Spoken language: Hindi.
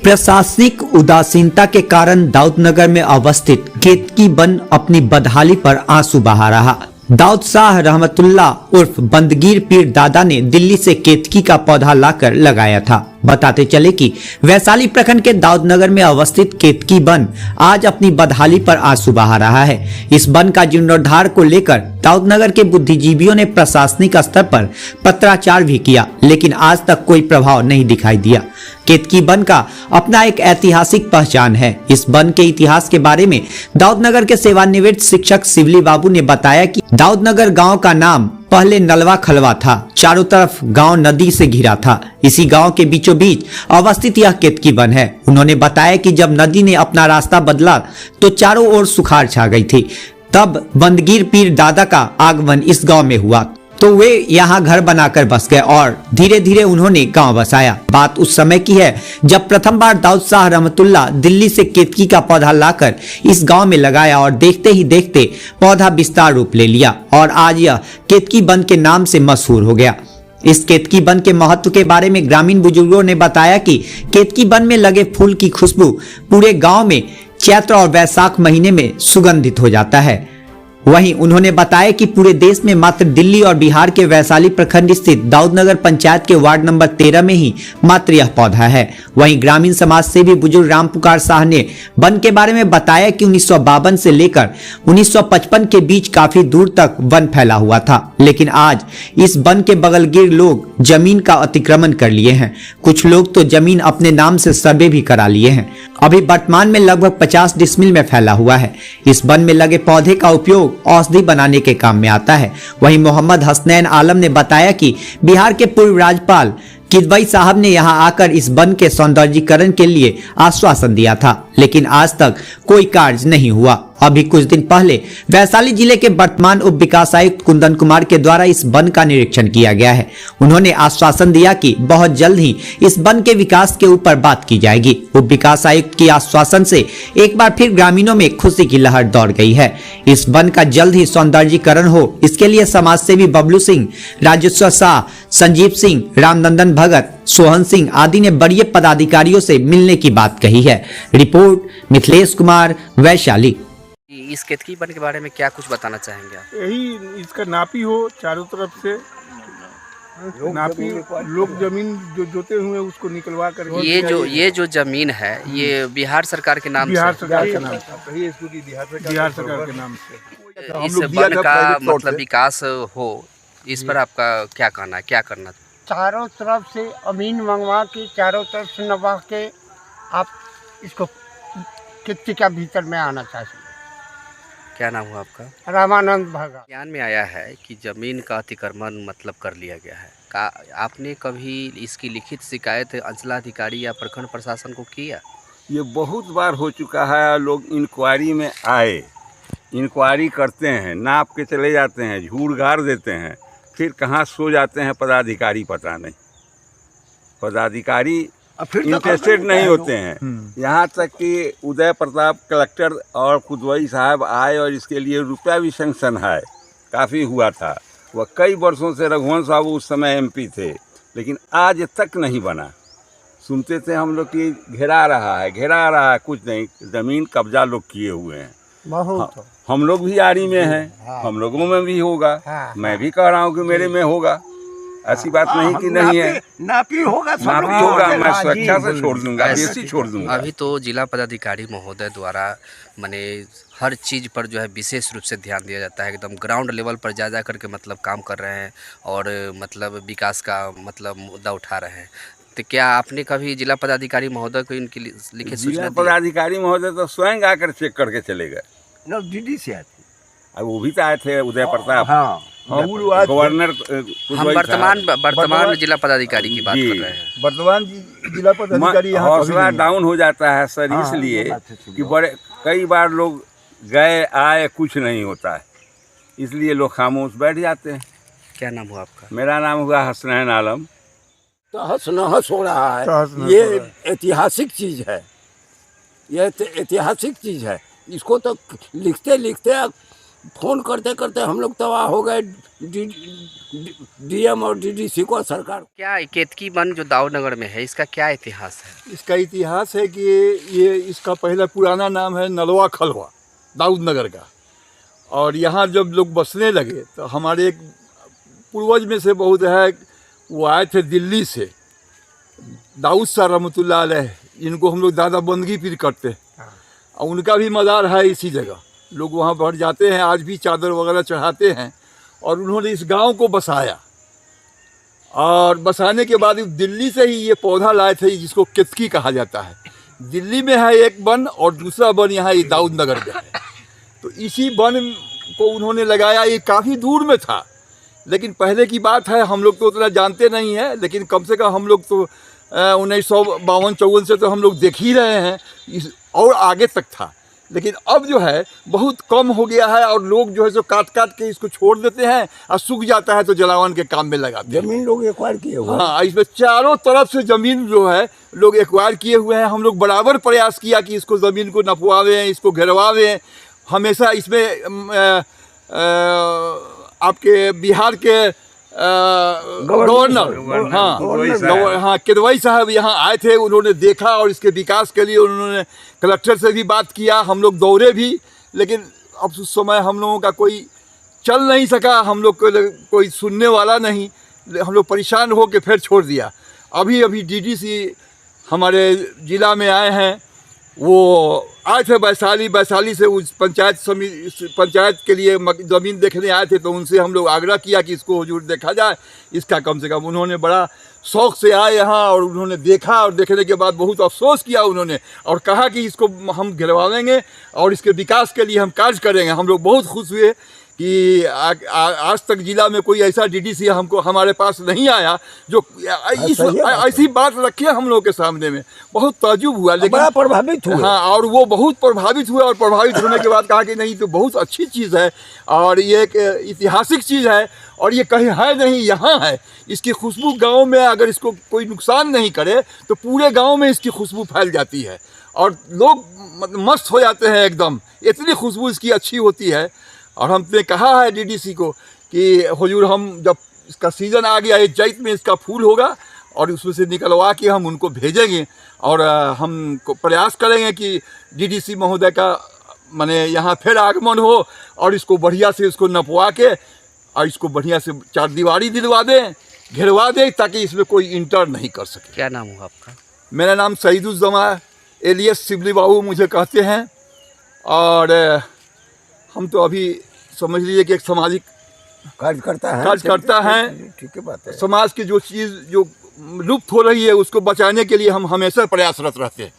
प्रशासनिक उदासीनता के कारण दाऊदनगर में अवस्थित केतकी वन अपनी बदहाली पर आंसू बहा रहा। दाऊद शाह रहमतुल्लाह उर्फ बंदगीर पीर दादा ने दिल्ली से केतकी का पौधा लाकर लगाया था। बताते चले कि वैशाली प्रखंड के दाऊदनगर में अवस्थित केतकी वन आज अपनी बदहाली पर आंसू बहा रहा है। इस वन का जीर्णोद्धार को लेकर दाऊदनगर के बुद्धिजीवियों ने प्रशासनिक स्तर पर पत्राचार भी किया, लेकिन आज तक कोई प्रभाव नहीं दिखाई दिया। केतकी वन का अपना एक ऐतिहासिक पहचान है। इस वन के इतिहास के बारे में दाऊदनगर के सेवानिवृत्त शिक्षक शिवली बाबू ने बताया कि दाऊदनगर गांव का नाम पहले नलवा खलवा था। चारों तरफ गांव नदी से घिरा था। इसी गांव के बीचों बीच अवस्थित यह केतकी वन है। उन्होंने बताया कि जब नदी ने अपना रास्ता बदला तो चारों ओर सुखाड़ छा गई थी। तब बंदगीर पीर दादा का आगमन इस गांव में हुआ तो वे यहाँ घर बनाकर बस गए और धीरे धीरे उन्होंने गांव बसाया। बात उस समय की है जब प्रथम बार दाऊद शाह रहमतुल्लाह दिल्ली से केतकी का पौधा लाकर इस गांव में लगाया और देखते ही देखते पौधा विस्तार रूप ले लिया और आज यह केतकी वन के नाम से मशहूर हो गया। इस केतकी वन के महत्व के बारे में ग्रामीण बुजुर्गों ने बताया कि केतकी वन में लगे फूल की खुशबू पूरे गाँव में चैत्र और वैशाख महीने में सुगंधित हो जाता है। वहीं उन्होंने बताया कि पूरे देश में मात्र दिल्ली और बिहार के वैशाली प्रखंड स्थित दाऊदनगर पंचायत के वार्ड नंबर 13 में ही मात्र यह पौधा है। वहीं ग्रामीण समाज से भी बुजुर्ग राम पुकार शाह ने वन के बारे में बताया कि 1952 से लेकर 1955 के बीच काफी दूर तक वन फैला हुआ था, लेकिन आज इस वन के बगलगिर लोग जमीन का अतिक्रमण कर लिए हैं। कुछ लोग तो जमीन अपने नाम से सर्वे भी करा लिए हैं। अभी वर्तमान में लगभग 50 डिसमिल में फैला हुआ है। इस वन में लगे पौधे का उपयोग औषधि बनाने के काम में आता है। वहीं मोहम्मद हसनैन आलम ने बताया कि बिहार के पूर्व राज्यपाल किदवई साहब ने यहां आकर इस वन के सौंदर्यीकरण के लिए आश्वासन दिया था, लेकिन आज तक कोई कार्य नहीं हुआ। अभी कुछ दिन पहले वैशाली जिले के वर्तमान उप विकास आयुक्त कुंदन कुमार के द्वारा इस वन का निरीक्षण किया गया है। उन्होंने आश्वासन दिया कि बहुत जल्द ही इस वन के विकास के ऊपर बात की जाएगी। उप विकास आयुक्त के आश्वासन से एक बार फिर ग्रामीणों में खुशी की लहर दौड़ गई है। इस वन का जल्द ही सौंदर्यीकरण हो, इसके लिए समाज सेवी बबलू सिंह, राजेश्वर शाह, संजीव सिंह, रामनंदन भगत, सोहन सिंह आदि ने बड़े पदाधिकारियों से मिलने की बात कही है। रिपोर्ट मिथिलेश कुमार, वैशाली। इस केतकी वन के बारे में क्या कुछ बताना चाहेंगे आप? यही इसका नापी हो चारों तरफ से नापी, लोग जमीन जो जोते हुए उसको निकलवा कर ये जो जमीन है ये बिहार सरकार के नाम बिहार से सरकार के नाम बिहार सरकार के नाम से इस वन का मतलब विकास हो, इस पर आपका क्या कहना है, क्या करना? चारों तरफ से अमीन मंगवा के चारों तरफ से नवा के आप इसको केतकी का भीतर में आना चाहिए। क्या नाम हुआ आपका? रामानंद भगत। ज्ञान में आया है कि जमीन का अतिक्रमण मतलब कर लिया गया है। आपने कभी इसकी लिखित शिकायत अंचलाधिकारी या प्रखंड प्रशासन को किया? ये बहुत बार हो चुका है। लोग इंक्वायरी में आए, इंक्वायरी करते हैं, नाप के चले जाते हैं, झूठ गाड़ देते हैं, फिर कहाँ सो जाते हैं पदाधिकारी पता नहीं। पदाधिकारी इंटरेस्टेड नहीं होते हैं। यहाँ तक कि उदय प्रताप कलेक्टर और कुदवई साहब आए और इसके लिए रुपया भी सेंक्शन है, काफ़ी हुआ था। वह कई वर्षों से रघुवंश साहब उस समय एमपी थे, लेकिन आज तक नहीं बना। सुनते थे हम लोग कि घेरा रहा है, कुछ नहीं। ज़मीन कब्जा लोग किए हुए हैं। बहुत हम लोग भी आरी में हैं, हम लोगों में भी होगा। मैं भी कह रहा हूँ कि मेरे में होगा। ऐसी बात नहीं कि नहीं है। नापी होगा, मैं स्वेच्छा से छोड़ दूंगा, ऐसी छोड़ दूंगा। अभी तो जिला पदाधिकारी महोदय द्वारा माने हर चीज़ पर जो है विशेष रूप से ध्यान दिया जाता है। एकदम ग्राउंड लेवल पर जा करके मतलब काम कर रहे हैं और मतलब विकास का मतलब मुद्दा उठा रहे हैं। तो क्या आपने कभी जिला पदाधिकारी महोदय को इनकी लिखित सूचना? जिला पदाधिकारी महोदय तो स्वयं आकर चेक करके चले गए। दीदी से आती, अब वो भी तो आए थे, उदय प्रताप। गवर्नर। हम वर्तमान जिला पदाधिकारी की बात कर रहे हैं। वर्तमान जिला पदाधिकारी हौसला डाउन हो जाता है सर, इसलिए कि बड़े कई बार लोग गए आए, कुछ नहीं होता है, इसलिए लोग खामोश बैठ जाते हैं। क्या नाम हुआ आपका? मेरा नाम हुआ हसनैन आलम। तहस नहस हो रहा है। ये ऐतिहासिक चीज़ है, ये ऐतिहासिक चीज़ है। इसको तो लिखते लिखते फोन करते करते हम लोग तबाह हो गए डीएम और डीडीसी को, सरकार। क्या केतकी वन जो दाऊदनगर में है, इसका क्या इतिहास है? इसका इतिहास है कि ये इसका पहला पुराना नाम है नलवा खलवा दाऊदनगर का। और यहाँ जब लोग बसने लगे तो हमारे एक पूर्वज में से बहुत है, वो आए थे दिल्ली से, दाऊद शाह रहमतुल्लाह अलैह, इनको हम लोग दादा बंदगी पीर करते हैं, और उनका भी मज़ार है इसी जगह। लोग वहाँ बढ़ जाते हैं, आज भी चादर वगैरह चढ़ाते हैं। और उन्होंने इस गांव को बसाया, और बसाने के बाद दिल्ली से ही ये पौधा लाए थे जिसको केतकी कहा जाता है। दिल्ली में है एक वन और दूसरा वन यहाँ ये दाऊदनगर में है। तो इसी वन को उन्होंने लगाया। ये काफ़ी दूर में था, लेकिन पहले की बात है, हम लोग तो उतना जानते नहीं हैं, लेकिन कम से कम हम लोग तो 1952-54 से तो हम लोग देख ही रहे हैं, इस और आगे तक था। लेकिन अब जो है बहुत कम हो गया है, और लोग जो है सो काट काट के इसको छोड़ देते हैं, और सूख जाता है तो जलावन के काम में लगाते हैं। जमीन लोग एक्वायर किए हुए हैं। हाँ, इसमें चारों तरफ से ज़मीन जो है लोग एक्वायर किए हुए हैं। हम लोग बराबर प्रयास किया कि इसको ज़मीन को नपवावें, इसको घेरवावें। हमेशा इसमें आपके बिहार के गवर्नर, हाँ किदवई साहब यहाँ आए थे, उन्होंने देखा और इसके विकास के लिए उन्होंने कलेक्टर से भी बात किया। हम लोग दौड़े भी, लेकिन अब उस समय हम लोगों का कोई चल नहीं सका, हम लोग को कोई सुनने वाला नहीं। हम लोग परेशान हो के फिर छोड़ दिया। अभी अभी डीडीसी हमारे ज़िला में आए हैं, वो आए थे वैशाली से उस पंचायत के लिए ज़मीन देखने आए थे। तो उनसे हम लोग आग्रह किया कि इसको हुजूर देखा जाए, इसका कम से कम। उन्होंने बड़ा शौक़ से आए यहाँ, और उन्होंने देखा, और देखने के बाद बहुत अफसोस किया उन्होंने, और कहा कि इसको हम गिरवाएंगे और इसके विकास के लिए हम कार्य करेंगे। हम लोग बहुत खुश हुए कि आज तक जिला में कोई ऐसा डीडीसी हमको हमारे पास नहीं आया जो ऐसी बात रखे हम लोग के सामने में। बहुत ताज्जुब हुआ, लेकिन बड़ा प्रभावित हुआ। हाँ, और वो बहुत प्रभावित हुए, और प्रभावित होने के बाद कहा कि नहीं, तो बहुत अच्छी चीज़ है, और ये एक ऐतिहासिक चीज़ है, और ये कहीं है नहीं, यहाँ है। इसकी खुशबू गांव में अगर इसको कोई नुकसान नहीं करे तो पूरे गांव में इसकी खुशबू फैल जाती है, और लोग मस्त हो जाते हैं एकदम। इतनी खुशबू इसकी अच्छी होती है। और हमने कहा है डीडीसी को कि हुजूर, हम जब इसका सीज़न आ गया, ये चैत में इसका फूल होगा, और उसमें से निकलवा के हम उनको भेजेंगे, और हम प्रयास करेंगे कि डीडीसी महोदय का माने यहाँ फिर आगमन हो, और इसको बढ़िया से इसको नपवा के, और इसको बढ़िया से चारदीवारी दिलवा दें, घेरवा दें, ताकि इसमें कोई इंटर नहीं कर सके। क्या नाम हुआ आपका? मेरा नाम सईदुज़्ज़मा एलियस शिबली बाबू मुझे कहते हैं। और हम तो अभी समझ लीजिए कि एक सामाजिक कार्यकर्ता हैं। ठीक है, बात है। समाज की जो चीज़ जो लुप्त हो रही है उसको बचाने के लिए हम हमेशा प्रयासरत रहते हैं।